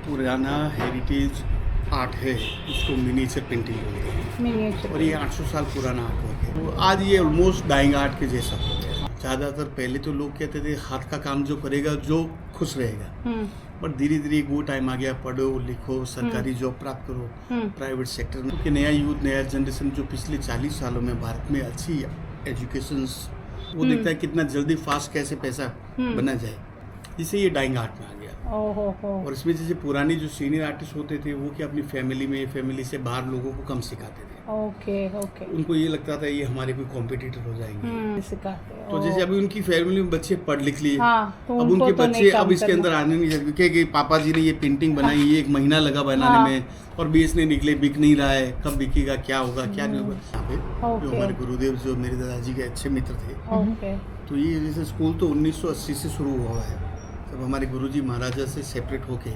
पुराना heritage art है, उसको मिनिएचर पेंटिंग बोलते हैं। मिनिएचर और ये 800 साल पुराना आर्ट वर्क है। तो आज ये ऑलमोस्ट डाइंग आर्ट के जैसा हो गया। ज़्यादातर पहले तो लोग कहते थे हाथ का काम जो करेगा जो खुश रहेगा, बट धीरे धीरे वो टाइम आ गया, पढ़ो लिखो, सरकारी जॉब प्राप्त करो, प्राइवेट सेक्टर में। क्योंकि नया यूथ, नया जनरेशन जो पिछले 40 सालों में भारत में अच्छी एजुकेशन, वो देखता है कितना जल्दी फास्ट कैसे पैसा बना जाए, जिससे ये डाइंग आर्ट में आ गया। और इसमें जैसे पुरानी जो सीनियर आर्टिस्ट होते थे वो क्या अपनी फैमिली से बाहर लोगों को कम सिखाते थे। ओके। उनको ये लगता था ये हमारे कोई कॉम्पिटिटर हो जाएंगे, सिखाते। तो जैसे अभी उनकी फैमिली में बच्चे पढ़ लिख लिए, तो अब उनके तो बच्चे अब इसके अंदर आने नहीं सकते कि पापा जी ने ये पेंटिंग बनाई, ये 1 महीना लगा बनाने में और बेचने निकले, बिक नहीं रहा है, कब बिकेगा, क्या होगा क्या नहीं होगा। यहाँ पे जो हमारे गुरुदेव जो मेरे दादाजी के अच्छे मित्र थे, तो ये जैसे स्कूल तो 1980 से शुरू हुआ है, तब हमारे गुरुजी महाराजा से सेपरेट होके,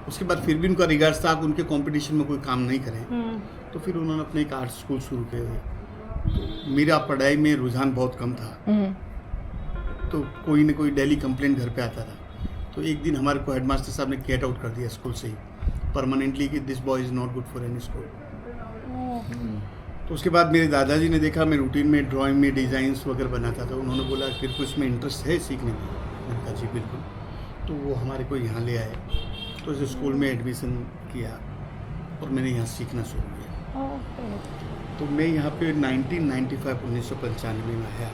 उसके बाद फिर भी उनका रिगार्ड्स था आप उनके कंपटीशन में कोई काम नहीं करें, तो फिर उन्होंने अपने एक आर्ट स्कूल शुरू किया। तो मेरा पढ़ाई में रुझान बहुत कम था, तो कोई न कोई डेली कंप्लेंट घर पे आता था। तो एक दिन हमारे को हेडमास्टर साहब ने गेट आउट कर दिया स्कूल से ही परमानेंटली कि this boy is not good for any school. तो उसके बाद मेरे दादाजी ने देखा मैं रूटीन में ड्राइंग में डिज़ाइंस वगैरह बनाता था, उन्होंने बोला फिर कुछ में इंटरेस्ट है सीखने में। मैंने कहा जी बिल्कुल। तो वो हमारे को यहाँ ले आए, तो इस स्कूल में एडमिशन किया और मैंने यहाँ सीखना शुरू किया। तो मैं यहाँ पे 1995 में आया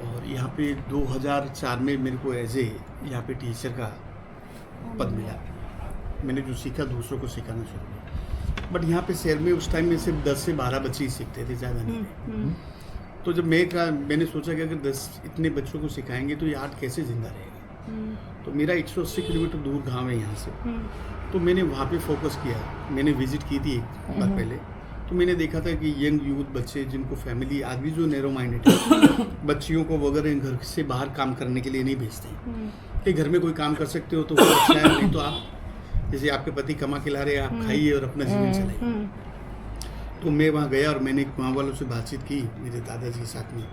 और यहाँ पे 2004 में मेरे को एज ए यहाँ पे टीचर का पद मिला। मैंने जो सीखा दूसरों को सिखाना शुरू किया। बट यहाँ पे शहर में उस टाइम में सिर्फ 10 से 12 बच्चे ही सीखते थे, ज़्यादा नहीं। तो जब मैंने सोचा कि अगर 10 इतने बच्चों को सिखाएंगे तो ये आर्ट कैसे जिंदा रहेगा। तो मेरा 180 किलोमीटर दूर गांव है यहाँ से, तो मैंने वहाँ पे फोकस किया। मैंने विजिट की थी एक बार पहले, तो मैंने देखा था कि यंग यूथ बच्चे जिनको फैमिली आदमी जो नैरो माइंडेड है, बच्चियों को वगैरह घर से बाहर काम करने के लिए नहीं भेजते कि घर में कोई काम कर सकते हो तो वो अच्छा है, नहीं तो आप जैसे आपके पति कमा के ला रहे हैं, आप खाइए और अपना जीवन चलाइए। तो मैं वहाँ गया और मैंने वहाँ वालों से बातचीत की मेरे दादाजी के साथ में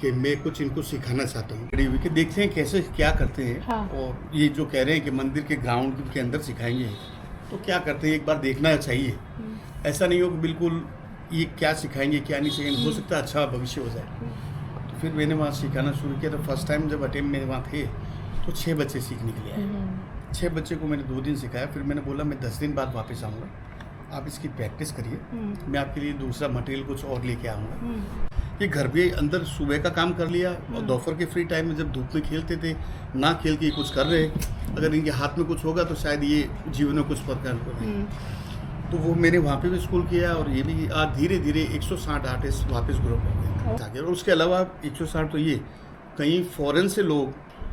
कि मैं कुछ इनको सिखाना चाहता हूँ कि देखते हैं कैसे क्या करते हैं। और ये जो कह रहे हैं कि मंदिर के ग्राउंड के अंदर सिखाएंगे, तो क्या करते हैं एक बार देखना चाहिए। ऐसा नहीं हो कि बिल्कुल ये क्या सिखाएंगे क्या नहीं सिखाएंगे, हो सकता है अच्छा भविष्य हो जाए। तो फिर मैंने वहाँ सिखाना शुरू किया। तो फर्स्ट टाइम जब अटेम्प्ट में वहाँ थे तो 6 बच्चे सीखने के लिए आए। 6 बच्चे को मैंने 2 दिन सिखाया। फिर मैंने बोला मैं 10 दिन बाद वापस आऊँगा, आप इसकी प्रैक्टिस करिए, मैं आपके लिए दूसरा मटेरियल कुछ और लेके आऊँगा। ये घर पे अंदर सुबह का काम कर लिया और दोपहर के फ्री टाइम में जब धूप में खेलते थे, ना खेल के कुछ कर रहे, अगर इनके हाथ में कुछ होगा तो शायद ये जीवन में कुछ प्रकार करें। तो वो मैंने वहाँ पे भी स्कूल किया और ये भी आज धीरे धीरे 160 आर्टिस्ट वापस ग्रुप हो गए। और उसके अलावा 160 तो ये कहीं फॉरेन से लोग,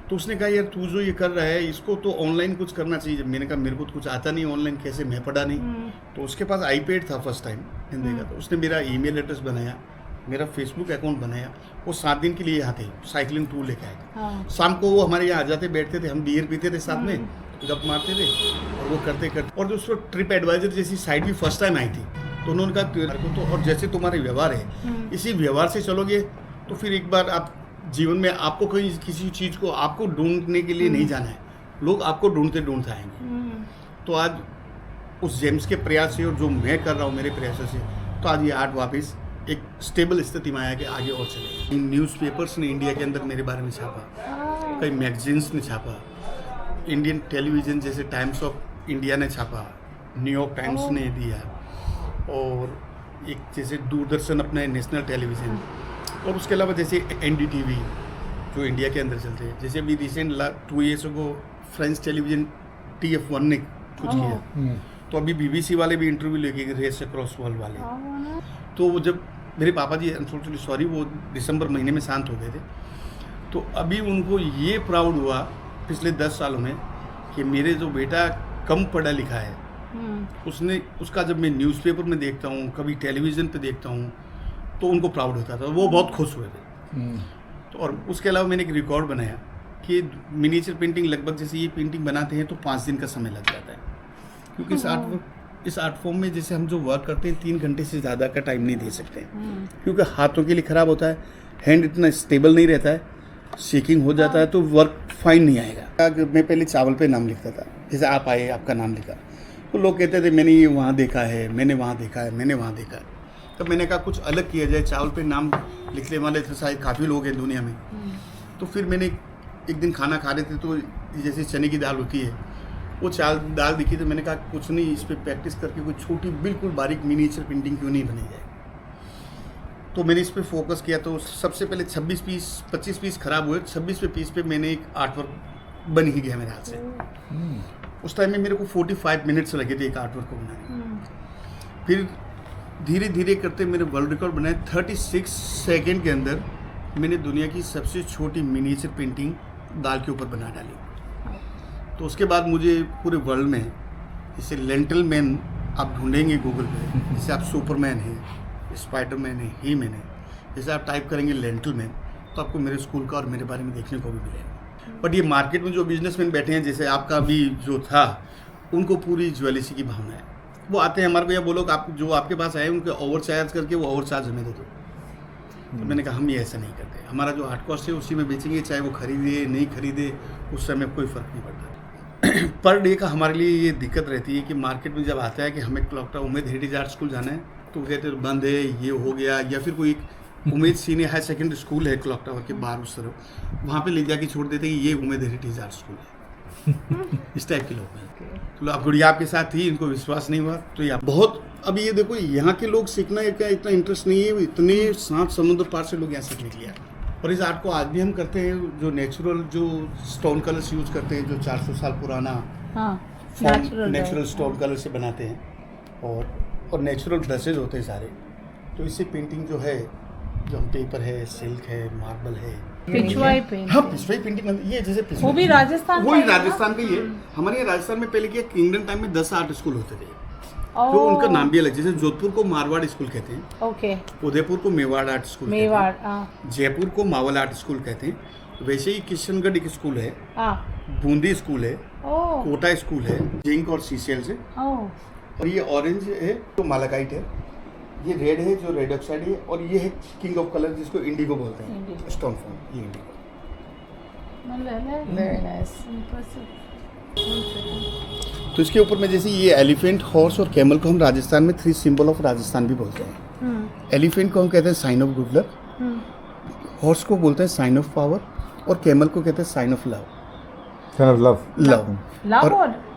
तो उसने कहा यार तू जो ये कर रहा है इसको तो ऑनलाइन कुछ करना चाहिए। मैंने कहा मेरे को तो कुछ आता नहीं ऑनलाइन, कैसे, मैं पढ़ा नहीं। तो उसके पास आईपैड था फर्स्ट टाइम हिंदी का, तो उसने मेरा ईमेल एड्रेस बनाया, मेरा फेसबुक अकाउंट बनाया। वो 7 दिन के लिए यहाँ थे, साइकिलिंग टूर लेके आए। शाम को वो हमारे यहाँ आ जाते, बैठते थे, हम बियर पीते थे साथ में, गप मारते थे और वो करते और जो उसको ट्रिप एडवाइजर जैसी साइट भी फर्स्ट टाइम आई थी, तो उन्होंने कहा तो और जैसे तुम्हारे व्यवहार है इसी व्यवहार से चलोगे तो फिर एक बार आप जीवन में आपको कहीं किसी चीज़ को आपको ढूंढने के लिए नहीं जाना है, लोग आपको ढूंढते आएंगे। तो आज उस जेम्स के प्रयास से और जो मैं कर रहा हूँ मेरे प्रयासों से, तो आज ये आर्ट वापस एक स्टेबल स्थिति में आया कि आगे और चले। न्यूज़पेपर्स ने इंडिया के अंदर मेरे बारे में छापा, कई मैगजीन्स ने छापा, इंडियन टेलीविज़न जैसे टाइम्स ऑफ इंडिया ने छापा, न्यूयॉर्क टाइम्स ने दिया, और एक जैसे दूरदर्शन अपना नेशनल टेलीविज़न, और उसके अलावा जैसे NDTV जो इंडिया के अंदर चलते हैं। जैसे अभी रिसेंट 2 ईयर्स को फ्रेंच टेलीविज़न TF1 ने कुछ किया, तो अभी BBC वाले भी इंटरव्यू लेके गए, रेस अक्रॉस वर्ल्ड वाले। तो वो जब मेरे पापा जी अनफॉर्चुनेटली सॉरी वो दिसंबर महीने में शांत हो गए थे, तो अभी उनको ये प्राउड हुआ पिछले 10 सालों में कि मेरे जो बेटा कम पढ़ा लिखा है, उसका जब मैं न्यूज़पेपर में देखता हूँ, कभी टेलीविज़न पे देखता हूँ, तो उनको प्राउड होता था, वो बहुत खुश हुए थे। तो और उसके अलावा मैंने एक रिकॉर्ड बनाया कि मिनिएचर पेंटिंग लगभग जैसे ये पेंटिंग बनाते हैं तो 5 दिन का समय लग जाता है, क्योंकि इस आर्ट फॉर्म में जैसे हम जो वर्क करते हैं 3 घंटे से ज़्यादा का टाइम नहीं दे सकते, क्योंकि हाथों के लिए ख़राब होता है, हैंड इतना स्टेबल नहीं रहता है, शेकिंग हो जाता है, तो वर्क फाइन नहीं आएगा। मैं पहले चावल पे नाम लिखता था, जैसे आप आए आपका नाम लिखा, तो लोग कहते थे मैंने ये वहाँ देखा है, मैंने वहाँ देखा है, मैंने वहाँ देखा है। तब मैंने कहा कुछ अलग किया जाए, चावल पे नाम लिखने वाले तो शायद काफ़ी लोग हैं दुनिया में। तो फिर मैंने एक दिन खाना खा रहे थे तो जैसे चने की दाल होती है वो दाल दिखी, तो मैंने कहा कुछ नहीं, इस पर प्रैक्टिस करके कोई छोटी बिल्कुल बारीक मिनीचर पेंटिंग क्यों नहीं बनी जाए। तो मैंने इस पर फोकस किया। तो सबसे पहले 25 पीस खराब हुए, 26वें पीस पे मैंने एक आर्ट वर्क बन ही गया मेरे हाथ से। उस टाइम में मेरे को 45 मिनट्स लगे थे एक आर्ट वर्क को बनाने में। फिर धीरे धीरे करते मेरे वर्ल्ड रिकॉर्ड बनाए। 36 सेकेंड के अंदर मैंने दुनिया की सबसे छोटी मिनीचर पेंटिंग दाल के ऊपर बना डाली। तो उसके बाद मुझे पूरे वर्ल्ड में जैसे लेंटल मैन आप ढूंढेंगे गूगल पे, जैसे आप सुपरमैन हैं, स्पाइडरमैन है, ही मैन है, जैसे आप टाइप करेंगे लेंटल मैन तो आपको मेरे स्कूल का और मेरे बारे में देखने को भी मिलेगा। बट ये मार्केट में जो बिजनेसमैन बैठे हैं, जैसे आपका भी जो था, उनको पूरी ज्वेलरी की भावना है। वो आते हैं हमारे को, या बोलो आप जो आपके पास आए उनके ओवर चार्ज करके वो ओवर चार्ज हमें दे दो। तो मैंने कहा हम ये ऐसा नहीं करते, हमारा जो हार्ड कॉस्ट है उसी में बेचेंगे, चाहे वो खरीदे नहीं खरीदे उससे हमें कोई फ़र्क नहीं पड़ता। पर डे का हमारे लिए ये दिक्कत रहती है कि मार्केट में जब आता है कि हमें क्लॉक टावर उम्मीद हेरिटेज आर्ट स्कूल जाना है तो कहते हैं बंद है, ये हो गया, या फिर कोई उम्मीद सीनियर हाई सेकेंडरी स्कूल है क्लॉक टावर के बाहर उस तरफ, वहाँ पे ले जाके छोड़ देते हैं कि ये उम्मीद हेरिटेज आर्ट स्कूल है। इस टाइप के लोग हैं। तो अब गुड़िया आपके साथ थी, इनको विश्वास नहीं हुआ तो ये बहुत, अब ये देखो यहाँ के लोग सीखना क्या इतना इंटरेस्ट नहीं है, इतने 7 समुद्र पार से लोग यहाँ सीखने के लिए आए। और इस आर्ट को आज भी हम करते हैं, जो नेचुरल जो स्टोन कलर्स यूज करते हैं, जो 400 साल पुराना नेचुरल स्टोन कलर से बनाते हैं, और नेचुरल ब्रशेज होते हैं सारे। तो इससे पेंटिंग जो है, जो हम पेपर है, सिल्क है, मार्बल है, पिछवाई पेंटिंग। हाँ पिछवाई पेंटिंग, ये जैसे वो भी राजस्थान, वही राजस्थान का ही है। हमारे यहाँ राजस्थान में पहले क्या इंडियन टाइम में 10 आर्ट स्कूल होते थे, तो उनका नाम भी अलग, जैसे जोधपुर को मारवाड़ स्कूल कहते हैं, ओके, उदयपुर को मेवाड़ आर्ट स्कूल, मेवाड़, जयपुर को मावल आर्ट स्कूल कहते हैं। वैसे ही किशनगढ़ एक स्कूल है, बूंदी स्कूल है, कोटा स्कूल है, जिंक और सीसेल से, और ये ऑरेंज है जो मालाकाइट है, ये रेड है जो रेड ऑक्साइड है, और ये है किंग ऑफ कलर जिसको इंडिगो बोलते हैं, स्टोन फॉर्म, ये इंडिगो। वेरी नाइस, तो इसके ऊपर में जैसे ये एलिफेंट, हॉर्स और कैमल को हम राजस्थान में 3 सिंबल ऑफ राजस्थान भी बोलते हैं। एलिफेंट को हम कहते हैं sign of good luck, horse को बोलते हैं साइन ऑफ पावर, और कैमल को कहते हैं साइन ऑफ लव,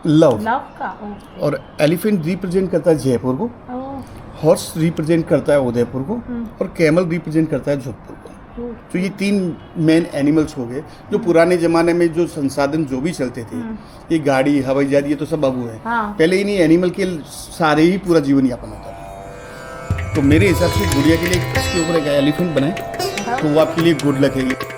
लव का। और एलिफेंट रिप्रेजेंट करता है जयपुर को, हॉर्स रिप्रेजेंट करता है उदयपुर को, और कैमल रिप्रेजेंट करता है जोधपुर को। तो ये 3 मेन एनिमल्स हो गए जो पुराने जमाने में जो संसाधन जो भी चलते थे, ये गाड़ी, हवाई जहाज, ये तो सब अब हुए हैं। पहले इन्हीं एनिमल के सारे ही पूरा जीवन यापन होता था। तो मेरे हिसाब से गुड़िया के लिए इसके ऊपर एक एलिफेंट बनाए तो वो आपके लिए गुड लक है।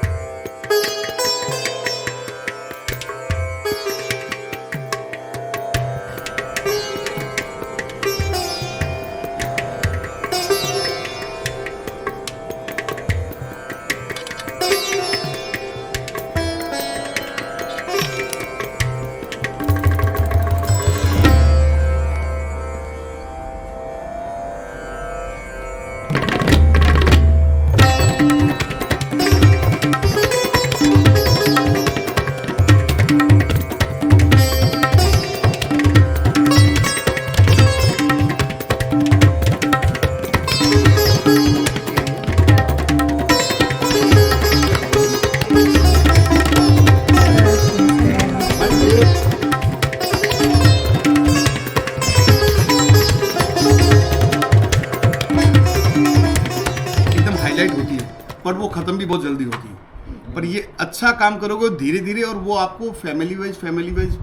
पर वो ख़त्म भी बहुत जल्दी होती है। पर ये अच्छा काम करोगे धीरे धीरे, और वो आपको family wise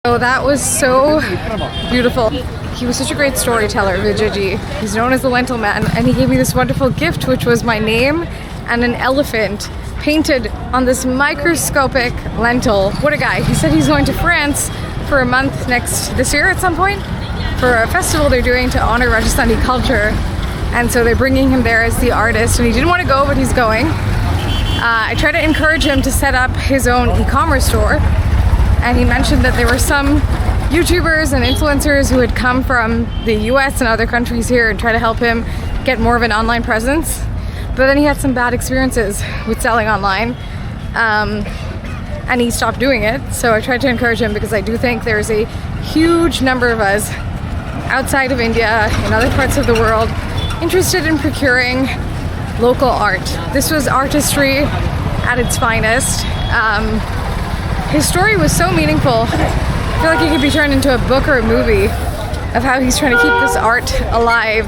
So that was so beautiful. He was such a great storyteller, Vijayji. He's known as the Lentil Man, and he gave me this wonderful gift, which was my name and an elephant painted on this microscopic lentil. What a guy. He said he's going to France for a month this year at some point for a festival they're doing to honor Rajasthani culture, and so they're bringing him there as the artist, and he didn't want to go, but he's going. I tried to encourage him to set up his own e-commerce store, and he mentioned that there were some YouTubers and influencers who had come from the US and other countries here and try to help him get more of an online presence. But then he had some bad experiences with selling online, and he stopped doing it. So I tried to encourage him because I do think there's a huge number of us outside of India, in other parts of the world, interested in procuring local art. This was artistry at its finest. His story was so meaningful. I feel like it could be turned into a book or a movie of how he's trying to keep this art alive.